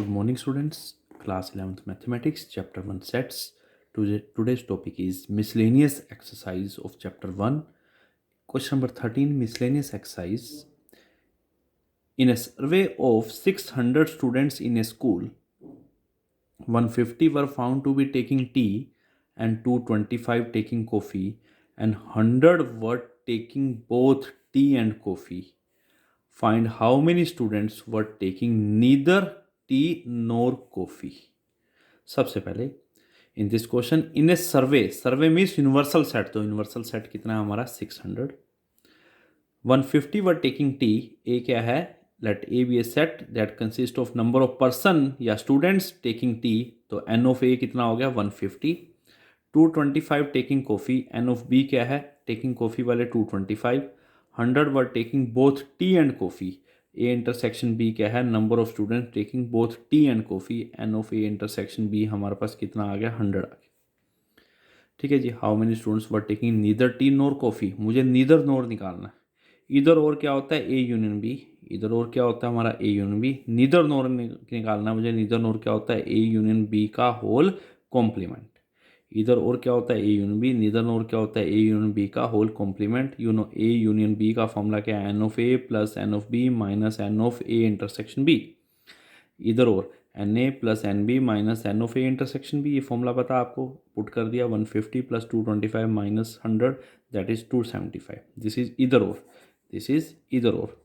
Good morning, students. Class 11th Mathematics, Chapter 1 Sets. Today's topic is miscellaneous exercise of Chapter 1. Question number 13, miscellaneous exercise. In a survey of 600 students in a school, 150 were found to be taking tea and 225 taking coffee, and 100 were taking both tea and coffee. Find how many students were taking neither tea nor coffee. सबसे पहले in this question in A survey means universal set. तो universal set कितना है हमारा 600। 150 were taking tea, A क्या है, let A be a set that consist of number of person या students taking tea, तो एन ऑफ ए कितना हो गया 150। 225 taking coffee, n of B क्या है, टेकिंग कॉफ़ी वाले 225। 100 were taking both tea and coffee, A intersection B क्या है, number of students taking both tea and coffee, n of A intersection B हमारे पास कितना आ गया 100 आ गया। ठीक है जी। How many students were taking neither tea nor coffee, मुझे नीदर नोर निकालना है। इधर और क्या होता है, A union B, either or क्या होता है हमारा A union B. Neither nor निकालना है मुझे, नीदर नोर क्या होता है, ए यूनियन बी का होल कॉम्प्लीमेंट। इधर और क्या होता है, A union B, neither nor क्या होता है, ए यूनियन बी का whole complement. You know A union B का फॉर्मूला क्या है, n of A plus n of B minus n of A intersection B. Either or n A plus n B minus n of A intersection B, ये formula पता आपको, put कर दिया। 150 plus 225 minus 100 that is 275। This is either or, this is either और।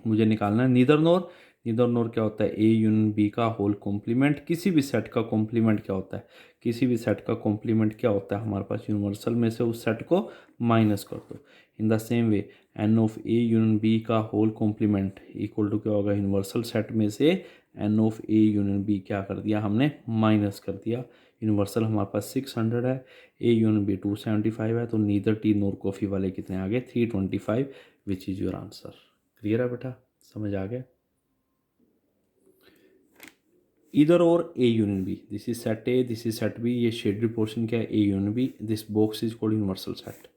मुझे निकालना है neither नोर। Neither nor क्या होता है, ए यूनियन बी का होल कॉम्प्लीमेंट। किसी भी सेट का कॉम्प्लीमेंट क्या होता है, किसी भी सेट का कॉम्प्लीमेंट क्या होता है हमारे पास, यूनिवर्सल में से उस सेट को माइनस कर दो। In the same way n of A union B का होल कॉम्प्लीमेंट इक्वल टू क्या होगा, यूनिवर्सल सेट में से n of A union B क्या कर दिया हमने, माइनस कर दिया। यूनिवर्सल हमारे पास 600 है, ए यूनियन बी 275 है, तो नीदर टी नोर कॉफ़ी वाले कितने आ गए 325, which is your answer. Clear है बेटा, समझ आ गया। Either or A union B, this is set A, this is set B, ये शेडेड पोर्शन क्या है A union B, this box is called universal set,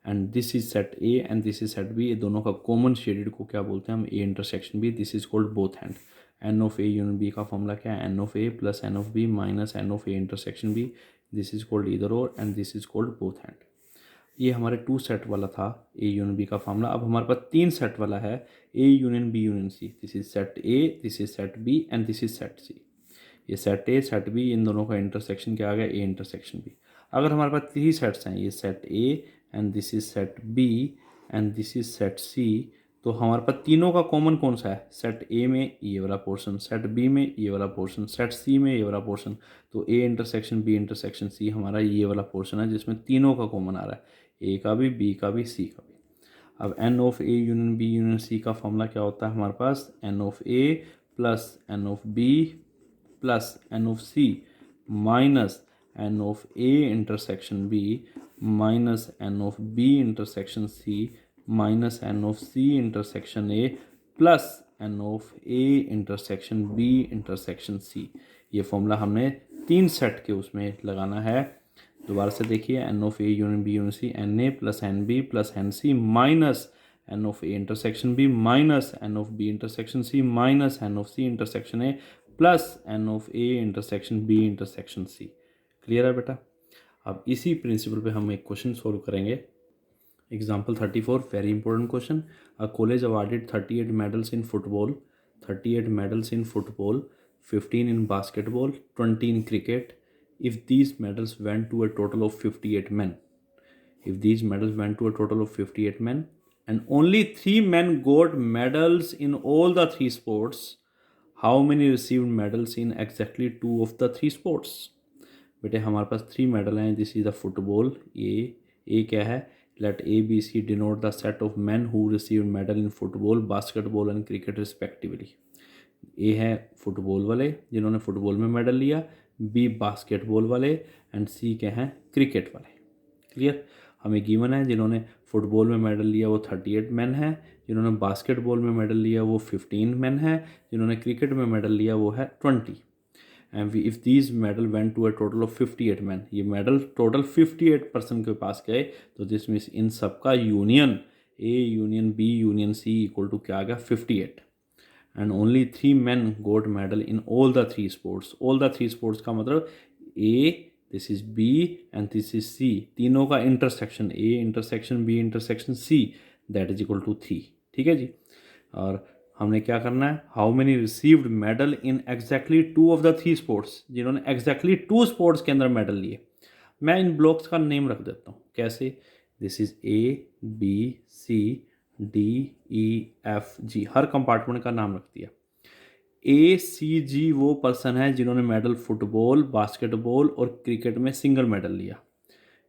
and this is set A and this is set B. ये दोनों का common shaded को क्या बोलते हैं हम, A intersection B, this is called both hand. N of A union B का formula क्या है, n of A plus n of B minus n of A intersection B, this is called either or and this is called both hand. ये हमारे 2 set वाला था A union B का formula. अब हमारे पास 3 सेट वाला है, A union B union C. This is set A, this is set B and this is set C. ये सेट ए सेट बी, इन दोनों का इंटरसेक्शन क्या आ गया, ए इंटरसेक्शन बी। अगर हमारे पास 3 सेट्स हैं, ये set A and this is set B and this is set C, तो हमारे पास तीनों का कॉमन कौन सा है, सेट ए में ये वाला पोर्शन, सेट बी में ये वाला पोर्शन, सेट सी में ये वाला पोर्शन। तो A intersection B intersection C हमारा ये वाला पोर्शन है जिसमें तीनों का कॉमन आ रहा है, ए का भी, बी का भी, सी का भी। अब n of A union B union C का फॉर्मूला क्या होता है हमारे पास, n of A plus n of B plus n of C minus n of A intersection B minus n of B intersection C minus n of C intersection A plus n of A intersection B intersection C. ये formula हमने 3 set के उसमें लगाना है। दोबारा से देखिए, n of A union B union C, n A plus n B plus n C minus n of A intersection B minus n of B intersection C minus n of C intersection A plus n of A intersection B intersection C. Clear है बेटा। अब इसी principle पे हम एक question solve करेंगे। Example 34, very important question. A college awarded 38 medals in football, 38 medals in football, 15 in basketball, 20 in cricket. If these medals went to a total of 58 men, if these medals went to a total of 58 men, and only 3 men got medals in all the 3 sports, how many received medals in exactly 2 of the 3 sports? बेटे हमारे पास 3 medal हैं, this is the football, A क्या है, let A B C denote the set of man who receive medal in football, basketball and cricket respectively. A है football वाले जिन्होंने football में मेडल लिया, बी बास्केटबॉल वाले एंड सी क्या हैं, क्रिकेट वाले। क्लियर। हमें गिवन है जिन्होंने फुटबॉल में मेडल लिया वो 38 मैन है, जिन्होंने बास्केटबॉल में मेडल लिया वो 15 मैन है, जिन्होंने क्रिकेट में मेडल लिया वो है 20। And if these medal went to a total of 58 man, ये मेडल टोटल 58 पर्सन के पास गए, तो दिस मीन्स इन सबका union, A union B union C equal to क्या आ गया 58। And only 3 men got medal in all the 3 sports. All the 3 sports का मतलब A, this is B and this is C, तीनों का intersection A intersection B intersection C, that is equal to 3। ठीक है जी। और हमने क्या करना है, how many received medal in exactly 2 of the 3 sports, जिन्होंने एग्जैक्टली 2 स्पोर्ट्स के अंदर मेडल लिए। मैं इन ब्लॉक्स का नेम रख देता हूँ। कैसे, this is A B C D E F G, हर कंपार्टमेंट का नाम रख दिया। ए सी जी वो पर्सन है जिन्होंने मेडल फुटबॉल, बास्केटबॉल और क्रिकेट में सिंगल मेडल लिया।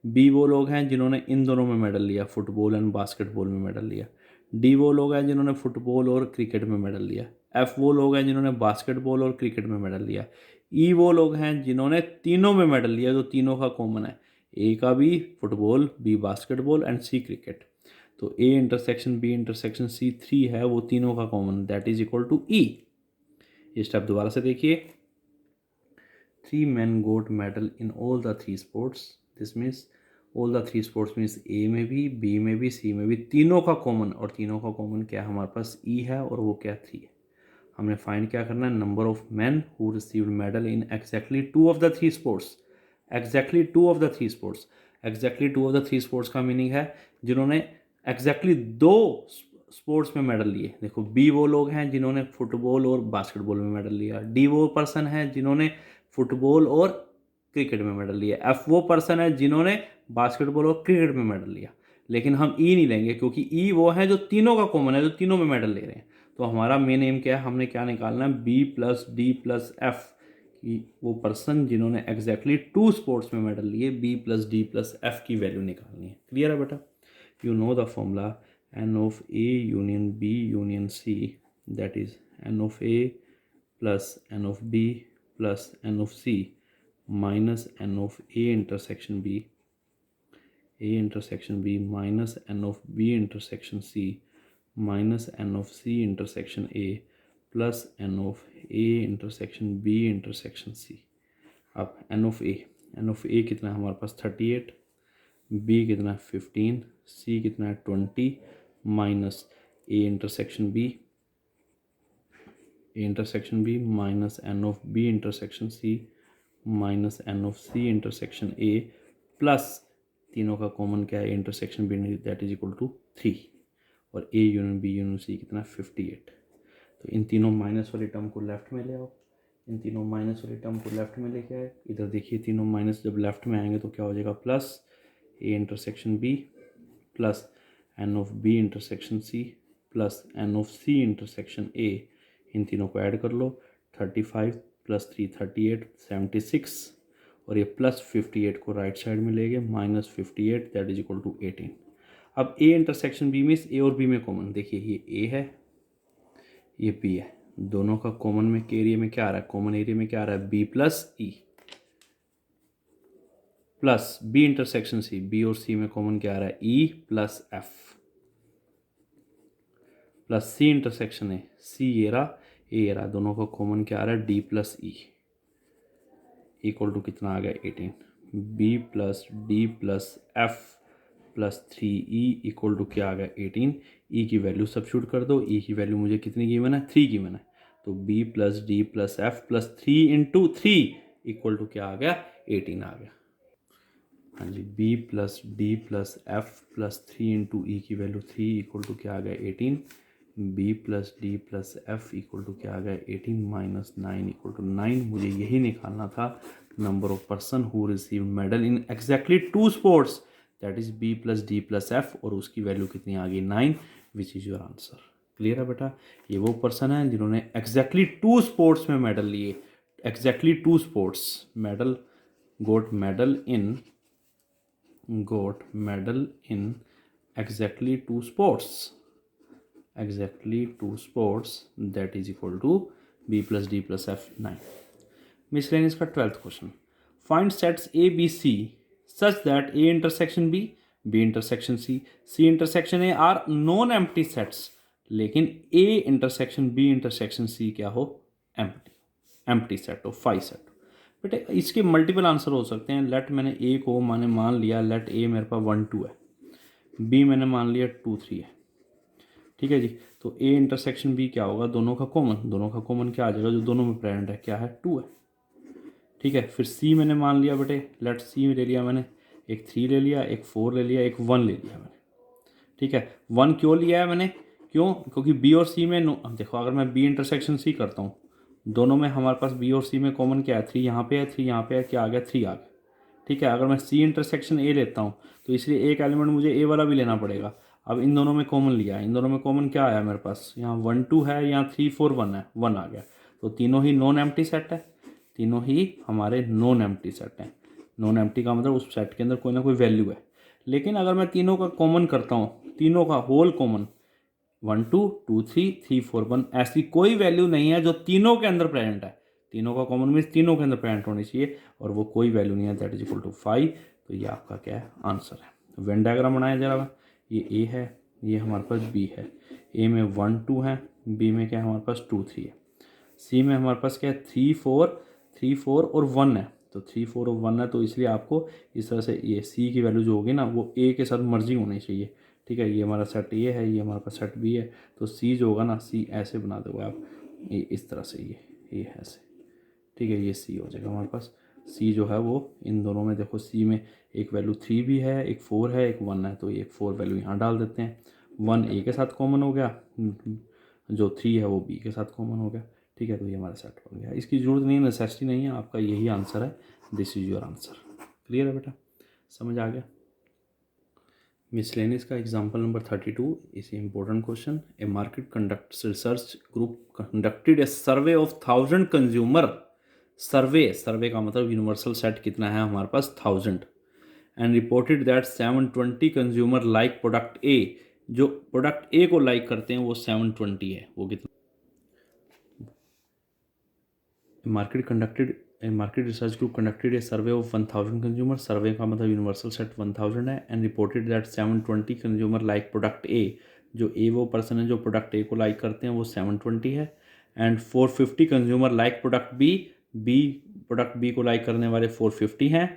बी वो लोग हैं जिन्होंने इन दोनों में मेडल लिया, फुटबॉल एंड बास्केटबॉल में मेडल लिया। डी वो लोग हैं जिन्होंने फुटबॉल और क्रिकेट में मेडल लिया। एफ वो लोग हैं जिन्होंने बास्केटबॉल और क्रिकेट में मेडल लिया। ई वो लोग हैं जिन्होंने तीनों में मेडल लिया, जो तीनों का कॉमन है, ए का B football, B basketball and C cricket. तो A intersection B intersection C 3 है, वो तीनों का common, that is equal to E. ये स्टेप दोबारा से देखिए, 3 men got medal in all the 3 sports। This means all the 3 sports means A में भी, बी में भी, सी में भी, तीनों का कॉमन। और तीनों का कॉमन क्या हमारे पास ई है, और वो क्या 3 है। हमने फाइंड क्या करना है, number of man who received medal in exactly 2 of the 3 sports. Exactly 2 of the 3 sports, exactly 2 of the 3 sports का मीनिंग है जिन्होंने एग्जैक्टली 2 स्पोर्ट्स में मेडल लिए। देखो, बी वो लोग हैं जिन्होंने फुटबॉल और बास्केटबॉल में मेडल लिया। डी वो पर्सन है जिन्होंने फुटबॉल और क्रिकेट में मेडल लिया। एफ वो पर्सन है जिन्होंने बास्केटबॉल और क्रिकेट में मेडल लिया। लेकिन हम ई नहीं लेंगे, क्योंकि ई वो है जो तीनों का कॉमन है, जो तीनों में मेडल ले रहे हैं। तो हमारा मेन एम क्या है, हमने क्या निकालना है, B plus D plus F की वो पर्सन जिन्होंने एग्जैक्टली 2 स्पोर्ट्स में मेडल लिए, B plus D plus F की वैल्यू निकालनी है। क्लियर है बेटा? You know the formula n of A union B union C, that is n of A plus n of B plus n of C minus n of A intersection B, A intersection B minus n of B intersection C minus n of C intersection A plus n of A intersection B intersection C. अब n of A कितना है हमारे पास 38, B कितना है 15, सी कितना है 20 minus A intersection B minus n of B intersection C minus n of C intersection A plus तीनों का कॉमन क्या है, intersection B, that is equal to 3। और A union B union C कितना 58। तो इन तीनों माइनस वाले टर्म को लेफ्ट में ले आओ, इन तीनों माइनस वाले टर्म को लेफ्ट में लेके आए। इधर देखिए, तीनों माइनस जब लेफ्ट में आएंगे तो क्या हो जाएगा, plus A intersection B plus n of B intersection C plus n of C intersection A. इन तीनों को ऐड कर लो, 35 प्लस 3 38 76, और ये प्लस 58 को राइट साइड में ले गए, minus 58 that is equal to 18। अब A intersection B means A और बी में कॉमन, देखिए ये ए है ये बी है, दोनों का कॉमन में के एरिया में क्या आ रहा है, कॉमन एरिया में क्या आ रहा है, B plus E plus B intersection C, B और सी में कॉमन क्या आ रहा है, E plus F plus C intersection है, सी ये रहा ए रहा, दोनों का कॉमन क्या आ रहा है, D plus E equal to कितना आ गया 18। B plus D plus F plus 3e equal to क्या आ गया 18। ई की वैल्यू सब्स्टिट्यूट कर दो, ई की वैल्यू मुझे कितनी गिवन है, 3 गिवन है। तो B plus D plus F plus 3 into 3 equal to क्या आ गया 18 आ गया। हाँ जी, B plus D plus F plus 3 into E की वैल्यू 3 इक्वल टू क्या आ गया 18। B plus D plus F equal to क्या आ गया 18 माइनस 9 इक्वल टू 9। मुझे यही निकालना था, number of person who receive medal in exactly 2 sports, that is B plus D plus F, और उसकी वैल्यू कितनी आ गई 9, which is your answer. Clear है बेटा? ये वो पर्सन है जिन्होंने एग्जैक्टली 2 स्पोर्ट्स में मेडल लिए, exactly 2 sports, medal got medal in exactly 2 sports, that is equal to b plus d plus f 9। miscellaneous का 12th question, find sets a b c such that a intersection b, b intersection c, c intersection a are non empty sets, लेकिन a intersection b intersection c क्या हो, empty set हो, 5 set. बेटे इसके multiple answer हो सकते हैं। Late मैंने a को मान लिया, लेट a मेरे पास 1 2 है, b मैंने मान लिया 2 3 है, ठीक है जी। तो ए इंटरसेक्शन बी क्या होगा, दोनों का कॉमन क्या आ जाएगा, जो दोनों में प्रेजेंट है क्या है, 2 है। ठीक है, फिर सी मैंने मान लिया बेटे, लेट सी ले लिया मैंने, एक 3 ले लिया, एक 4 ले लिया, एक 1 ले लिया मैंने। ठीक है, 1 क्यों लिया है मैंने, क्यों, क्योंकि बी और सी में अब देखो अगर मैं बी इंटरसेक्शन सी करता हूँ, दोनों में हमारे पास बी और सी में कॉमन क्या है, 3 यहाँ पे है, 3 यहाँ पे है, क्या आ गया, 3 आ गया। ठीक है, अगर मैं सी इंटरसेक्शन ए लेता हूँ तो इसलिए एक एलिमेंट मुझे ए वाला भी लेना पड़ेगा। अब इन दोनों में कॉमन लिया है, इन दोनों में कॉमन क्या आया मेरे पास, यहाँ 1 2 है, यहाँ 3 4 1 है, 1 आ गया। तो तीनों ही नॉन एम्प्टी सेट है, तीनों ही हमारे नॉन एम्प्टी सेट हैं। नॉन एम्प्टी का मतलब उस सेट के अंदर कोई ना कोई वैल्यू है। लेकिन अगर मैं तीनों का कॉमन करता हूँ, तीनों का होल कॉमन, 1 2 2 3 3 4 1, ऐसी कोई वैल्यू नहीं है जो तीनों के अंदर प्रेजेंट है। तीनों का कॉमन मीन्स तीनों के अंदर प्रेजेंट होनी चाहिए, और वो कोई वैल्यू नहीं है, दैट इज इक्वल टू 5। तो ये आपका क्या है, आंसर है। तो वेन डायग्राम बनाया जरा, ये ए है, ये हमारे पास बी है। ए में 1 2 है, बी में क्या है हमारे पास 2 3 है, सी में हमारे पास क्या है 3 4 और 1 है। तो 3 4 और 1 है, तो इसलिए आपको इस तरह से ये सी की वैल्यू जो होगी ना वो ए के साथ मर्जिंग होनी चाहिए। ठीक है, ये हमारा सेट ए है, ये हमारे पास सेट बी है, तो सी जो होगा ना, सी ऐसे बना दोगे आप, ये इस तरह से, ये ऐसे। ठीक है, ये सी हो जाएगा हमारे पास। सी जो है वो इन दोनों में देखो, सी में एक वैल्यू 3 भी है, एक 4 है, एक 1 है, तो एक 4 वैल्यू यहाँ डाल देते हैं। 1 ए के साथ कॉमन हो गया, जो 3 है वो बी के साथ कॉमन हो गया। ठीक है, तो ये हमारा सेट हो गया, इसकी ज़रूरत नहीं, नेसेसिटी नहीं है, आपका यही आंसर है, this is your answer. Clear है बेटा, समझ आ गया। मिसलेनियस का example number 32 is important question. A market conduct research group conducted a survey of 1000 consumer. Survey का मतलब यूनिवर्सल सेट कितना है हमारे पास, 1000, and reported that 720 consumer like product A. जो प्रोडक्ट ए को लाइक करते हैं वो 720 है, वो कितना। Market research group conducted a survey of 1000 consumer. Survey का मतलब यूनिवर्सल सेट 1000 है, and reported that 720 consumer like product A. जो ए वो पर्सन है जो प्रोडक्ट ए को लाइक करते हैं वो 720 है, and 450 consumer like product B. Product B को लाइक करने वाले 450 हैं।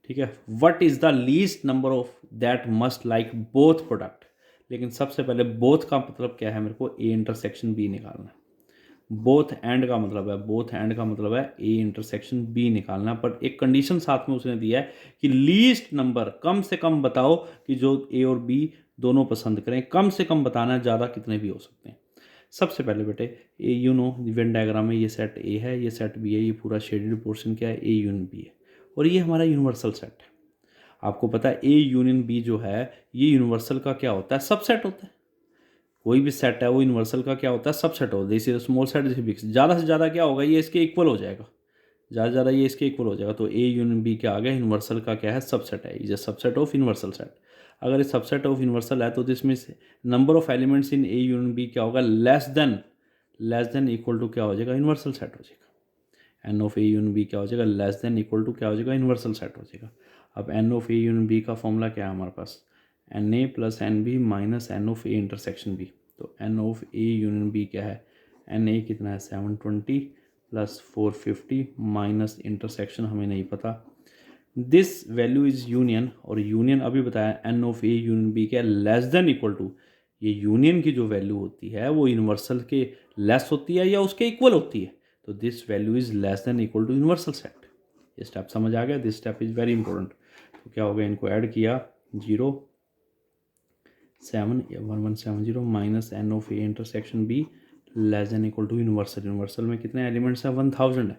ठीक है, what is the least number of that must like both product. लेकिन सबसे पहले बोथ का मतलब क्या है, मेरे को ए इंटरसेक्शन बी निकालना है। बोथ एंड का मतलब है ए इंटरसेक्शन बी निकालना, पर एक कंडीशन साथ में उसने दिया है कि लीस्ट नंबर, कम से कम बताओ कि जो ए और बी दोनों पसंद करें, कम से कम बताना है, ज़्यादा कितने भी हो सकते हैं। सबसे पहले बेटे ए वेन डायग्राम में ये सेट ए है, ये सेट बी है, ये पूरा शेडेड पोर्शन क्या है, ए यूनियन बी है, और ये हमारा यूनिवर्सल सेट है। आपको पता है ए यूनियन बी जो है ये यूनिवर्सल का क्या होता है, सबसेट होता है। कोई भी सेट है वो यूनिवर्सल का क्या होता है, सबसेट होता है। जैसे स्मॉल सेट, जैसे बिग, ज़्यादा से ज़्यादा क्या होगा, ये इसके इक्वल हो जाएगा, ज़्यादा से ज़्यादा ये इसके इक्वल हो जाएगा। तो ए यूनियन बी क्या आ गया, यूनिवर्सल का क्या है, सबसेट है, is a subset of universal set. अगर ये सबसेट ऑफ यूनिवर्सल है तो दिसमें number of elements in A union B क्या होगा, लेस देन इक्वल टू क्या हो जाएगा, यूनिवर्सल सेट हो जाएगा। N of A union B क्या हो जाएगा, लेस देन इक्वल टू क्या हो जाएगा, यूनिवर्सल सेट हो जाएगा। अब n of A union B का फॉर्मूला क्या है हमारे पास, n A plus n B minus n of A intersection B. तो n of A union B क्या है, एन ए कितना है 720 प्लस 450 माइनस इंटरसेक्शन हमें नहीं पता, दिस वैल्यू इज यूनियन। और यूनियन अभी बताया n of A union B क्या है, लेस देन इक्वल टू, ये यूनियन की जो वैल्यू होती है वो यूनिवर्सल के लेस होती है या उसके इक्वल होती है। तो this value is less than equal to universal set. ये स्टेप समझ आ गया, this step is very important. तो क्या हो गया, इनको ऐड किया 1170 minus n of A intersection B less than equal to universal. Universal में कितने एलिमेंट्स हैं, 1000 है।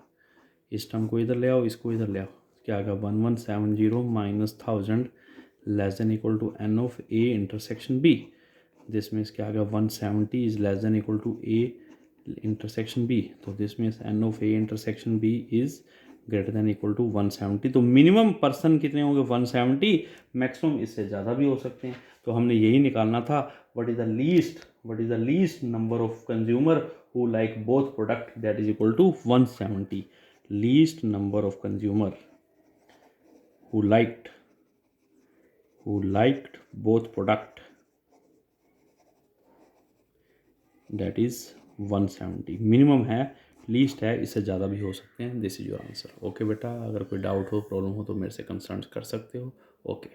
इस टर्म को इधर ले आओ, इसको इधर ले आओ, क्या आ गया 1170 minus 1000 less than equal to n of A intersection B. This means क्या आ गया 170 is less than equal to A intersection B. तो this means n of A intersection B is greater than equal to 170। तो minimum person कितने होंगे 170, maximum इससे ज़्यादा भी हो सकते हैं। तो हमने यही निकालना था, what is the least number of consumer who like both product, that is equal to 170। Least number of consumer who liked both product, that is 170। Minimum है, लीस्ट है, इससे ज़्यादा भी हो सकते हैं। This is your answer. Okay बेटा, अगर कोई डाउट हो, प्रॉब्लम हो तो मेरे से कंसल्ट कर सकते हो। ओके।